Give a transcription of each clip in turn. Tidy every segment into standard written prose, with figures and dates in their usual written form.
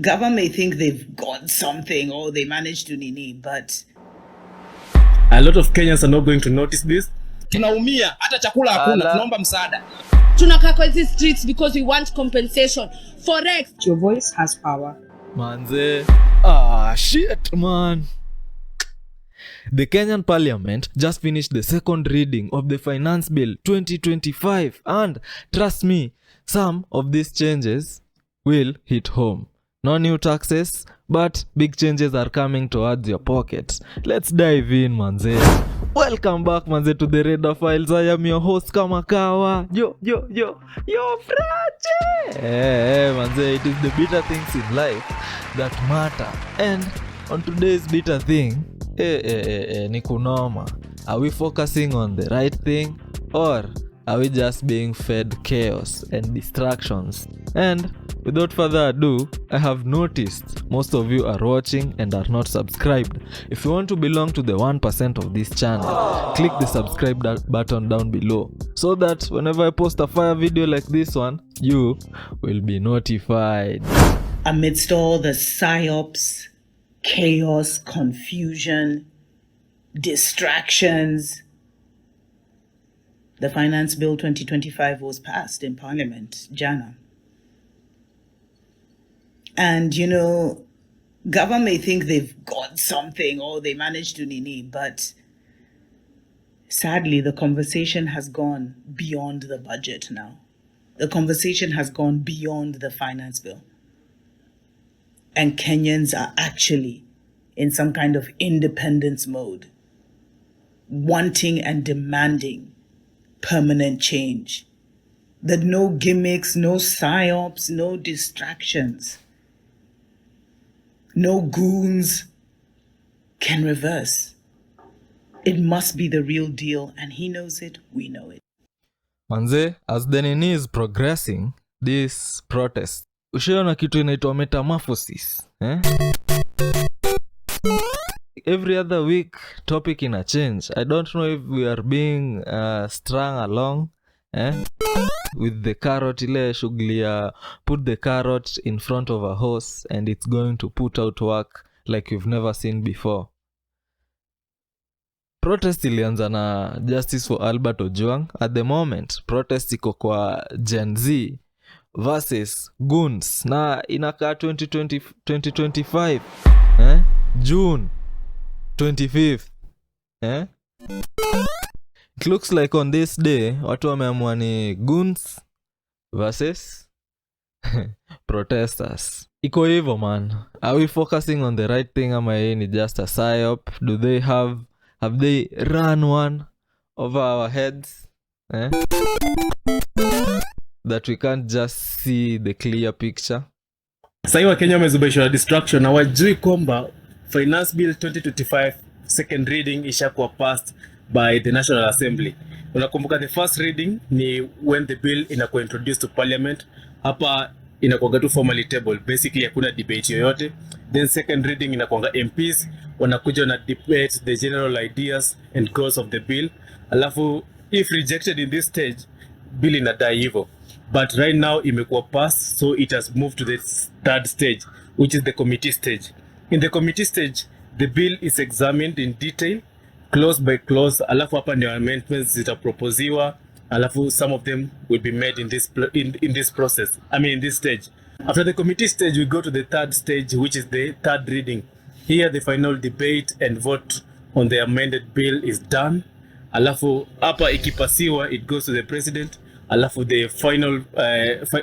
government may think they've got something or they managed to nini, but a lot of Kenyans are not going to notice this. Tunaumia, hata chakula hakuna, tunaomba msaada. Tunakaa kwa hizi streets because we want compensation. Forex. Your voice has power. Manze. Shit, man. The Kenyan Parliament just finished the second reading of the Finance Bill 2025, and trust me, some of these changes will hit home. No new taxes, but big changes are coming towards your pocket. Let's dive in, manze. Welcome back, manze, to the Radar Files. I am your host, Kamakawa. Yo, Frache! Hey, manze, it is the bitter things in life that matter. And on today's bitter thing, ni kunoma. Are we focusing on the right thing, or are we just being fed chaos and distractions? And without further ado, I have noticed most of you are watching and are not subscribed. If you want to belong to the 1% of this channel, click the subscribe button down below so that whenever I post a fire video like this one, you will be notified. Amidst all the psyops, chaos, confusion, distractions, the Finance Bill 2025 was passed in Parliament, Jana. And, government may think they've got something or they managed to nini, but sadly, the conversation has gone beyond the budget now. The conversation has gone beyond the Finance Bill. And Kenyans are actually in some kind of independence mode, wanting and demanding permanent change. That no gimmicks, no psyops, no distractions, no goons can reverse. It must be the real deal, and he knows it, we know it. Manze, as the nini is progressing, this protest, ushaona kitu inaitwa metamorphosis, Every other week, topic in a change. I don't know if we are being strung along, with the carrot, ile shughuli ya put the carrot in front of a horse and it's going to put out work like you've never seen before. Protest ilianza na Justice for Albert Ojwang. At the moment, protest iko kwa Gen Z versus goons. Na inakaa 2025, June 25th. It looks like on this day, watu wameamua ni goons versus protesters. Iko hivyo, man. Are we focusing on the right thing, ama hii ni just a psyop? Do they have they run one over our heads? That we can't just see the clear picture. Sasa wa Kenya wamezubishwa distraction na wajui kwamba Finance Bill 2025 second reading ishakuwa passed by the National Assembly. Unakumbuka the first reading ni when the bill inakuwa introduced to Parliament. Hapa inakuwa tu formally table, basically hakuna debate yoyote. Then second reading inakuwa MPs wanakuja na debate the general ideas and goals of the bill. Alafu if rejected in this stage, bill inadai hivyo. But right now imekuwa passed, so it has moved to the third stage, which is the committee stage. In the committee stage, the bill is examined in detail, clause by clause. Alafu hapa ndio amendments zitaproposiwa. Alafu some of them will be made in this process. In this stage. After the committee stage, we go to the third stage, which is the third reading. Here, the final debate and vote on the amended bill is done. Alafu hapa ikipasiwa, it goes to the president. Alafu the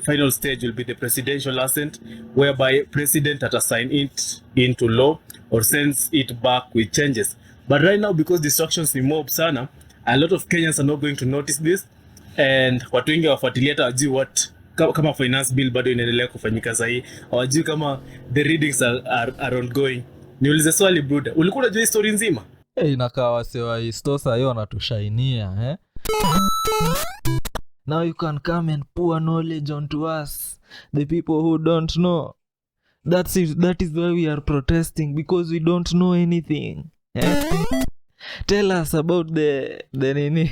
final stage will be the presidential assent, whereby president assign it into law or sends it back with changes. But right now, because distractions ni mob sana, a lot of Kenyans are not going to notice this, and watu wengi wafuatilia hata wajui what kama finance bill bado inaendelea kufanyika sahi, hawajui kama the readings are ongoing. Niulize swali bruda, ulikuwa unajua history nzima? Inakaa wasewa histosa hiyo wanatushainia, Now you can come and pour knowledge onto us, the people who don't know. That is why we are protesting, because we don't know anything. Tell us about the nini.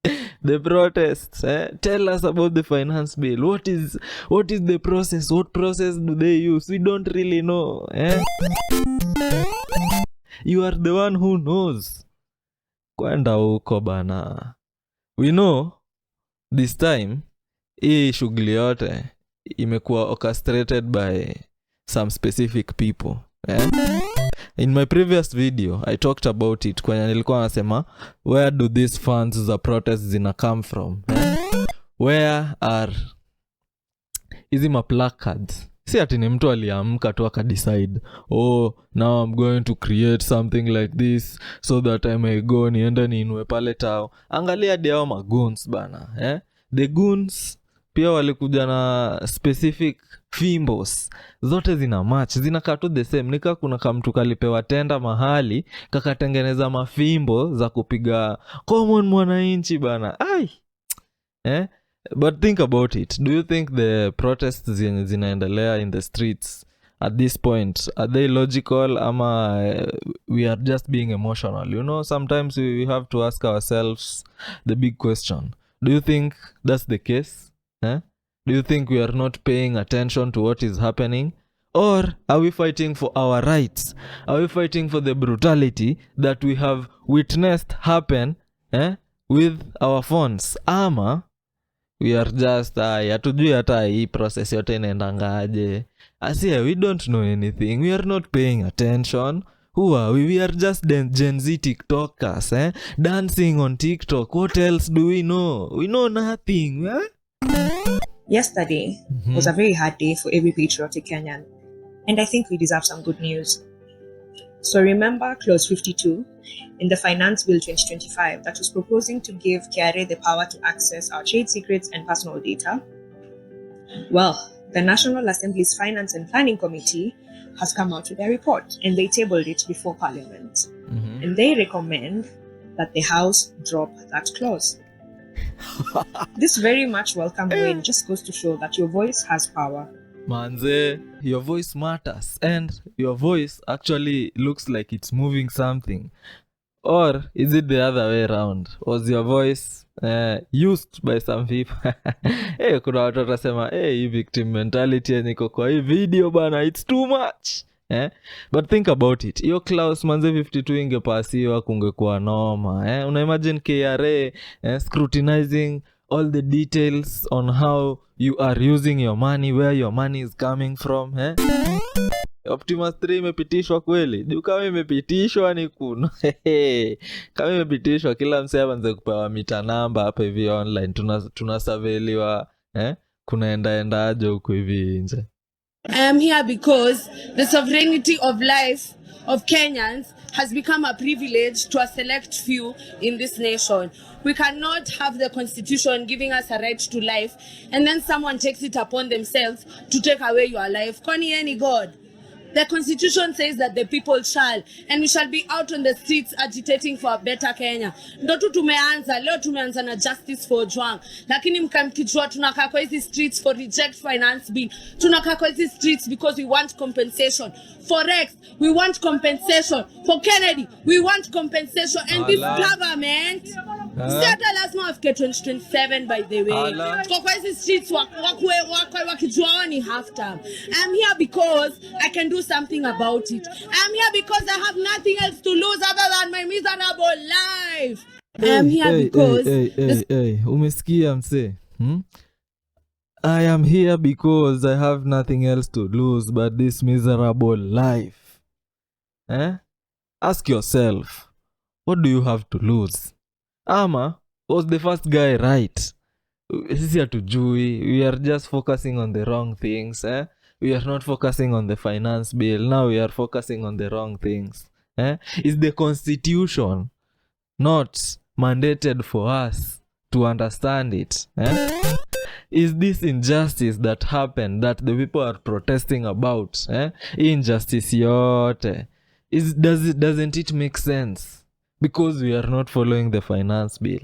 The protests, tell us about the finance bill. What is the process? What process do they use? We don't really know. You are the one who knows. Kwenda huko bana. We know this time hii shughuli yote imekuwa orchestrated by some specific people. In my previous video I talked about it kwenye nilikuwa nasema where do these funds za protests zina come from? Where are hizi placards? Si ati ni mtu aliamka tu akadecide, oh now I'm going to create something like this so that I may go niende niinue pale tao. Angalia hao magoons bana. The goons pia walikuja na specific fimbos, zote zina match, zinakaa tu the same. Nika kuna kamtu kalipewa tenda mahali kakatengeneza mafimbo za kupiga common mwananchi bana. But think about it. Do you think the protests zinaendelea in the streets at this point, are they logical ama we are just being emotional? You know, sometimes we have to ask ourselves the big question. Do you think that's the case? Do you think we are not paying attention to what is happening? Or are we fighting for our rights? Are we fighting for the brutality that we have witnessed happen with our phones? Ama we are just hatujui hata hii process yote inaendangaje. We don't know anything. We are not paying attention. Who are we? We are just Gen Z TikTokers, dancing on TikTok. What else do we know? We know nothing. Yesterday was a very hard day for every patriotic Kenyan, and I think we deserve some good news. So remember Clause 52 in the Finance Bill 2025 that was proposing to give KRA the power to access our trade secrets and personal data? Well, the National Assembly's Finance and Planning Committee has come out with their report, and they tabled it before Parliament. And they recommend that the House drop that clause. This very much welcome win just goes to show that your voice has power. Manze, your voice matters, and your voice actually looks like it's moving something. Or is it the other way around? Was your voice used by some people? Kuna watu watasema, hii victim mentality yenye iko kwa hii video bana, it's too much. But think about it. Hiyo clause manze 52 ingepasiwa kungekuwa noma. Una imagine KRA scrutinizing all the details on how you are using your money, where your money is coming from. Optimus 3 imepitishwa kweli? Juu kama imepitishwa ni kuna. Kama imepitishwa kila msee aanze kupewa mita namba hapa hivi online. Tunasaveliwa kunaenda aje huko hivi nje. I am here because the sovereignty of life of Kenyans has become a privilege to a select few in this nation. We cannot have the constitution giving us a right to life and then someone takes it upon themselves to take away your life. Kwani any God? The constitution says that the people shall, and we shall be out on the streets agitating for a better Kenya. Ndo tu tumeanza, leo tumeanza na justice for Ojwang. Lakini mkamkijua tunakaa kwa hizi streets for reject finance bill. Tunakaa kwa hizi streets because we want compensation. For Rex, we want compensation. For Kennedy, we want compensation. And this government, sasa lazima wafike 2027 by the way. Kwa hizi streets wakijua ni half term. I'm here because I can do something about it. I'm here because I have nothing else to lose other than my miserable life. I'm here because umesikia mse? I am here because I have nothing else to lose but this miserable life. Ask yourself, what do you have to lose? Ama was the first guy right? Sisi hatujui. We are just focusing on the wrong things. We are not focusing on the finance bill. Now we are focusing on the wrong things. Is the constitution not mandated for us to understand it? Is this injustice that happened that the people are protesting about? Injustice yote. Doesn't it make sense? Because we are not following the finance bill.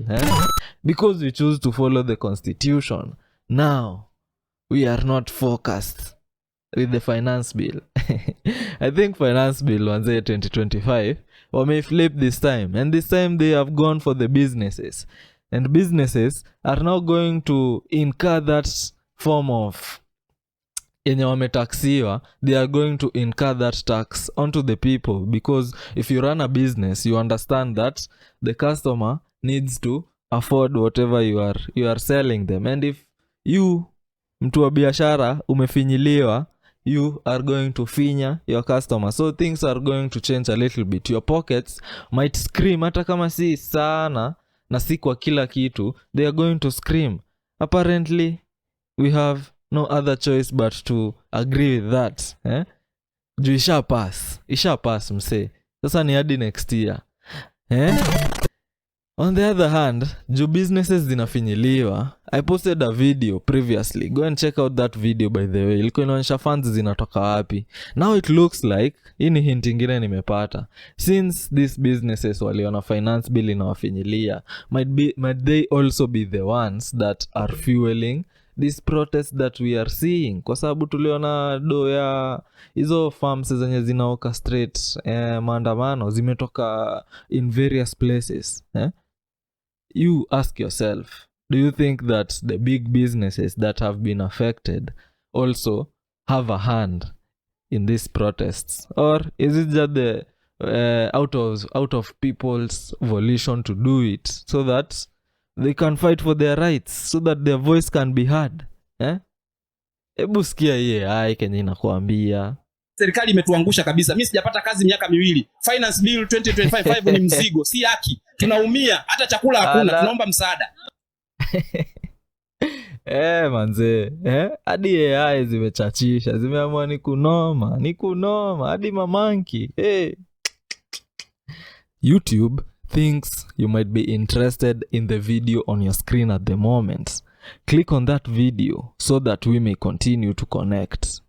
Because we choose to follow the constitution. Now, we are not focused with the finance bill. I think finance bill 2025 may flip this time. And this time they have gone for the businesses. and businesses are now going to incur that form of yenye wametaxiwa. They are going to incur that tax onto the people, because if you run a business, you understand that the customer needs to afford whatever you are selling them, and if you mtu wa biashara umefinyiliwa, you are going to finya your customer. So things are going to change a little bit. Your pockets might scream, hata kama si sana na si kwa kila kitu, they are going to scream. Apparently we have no other choice but to agree with that. Juu isha pass mse. Sasa ni hadi next year. On the other hand, juu businesses zinafinyiliwa, I posted a video previously. Go and check out that video, by the way. Ilikuwa inaonyesha funds zinatoka wapi. Now it looks like, hii ni hint ingine nimepata, since these businesses waliona finance bill inawafinyilia, might they also be the ones that are fueling this protest that we are seeing? Kwa sababu tuliona do ya hizo farms zenye zina orchestrate maandamano zimetoka in various places. You ask yourself, do you think that the big businesses that have been affected also have a hand in these protests, or is it just the out of people's volition to do it so that they can fight for their rights, so that their voice can be heard? Ebu sikia hii Kenya inakuambia. Serikali imetuangusha kabisa. Mimi sijapata kazi miaka miwili. Finance bill 2025 ni mzigo, si haki. Tunaumia, hata chakula hakuna, tunaomba msaada. Manze, hadi AI zimechachisha, zimeamua ni kunoma, hadi mamanki. YouTube thinks you might be interested in the video on your screen at the moment. Click on that video so that we may continue to connect.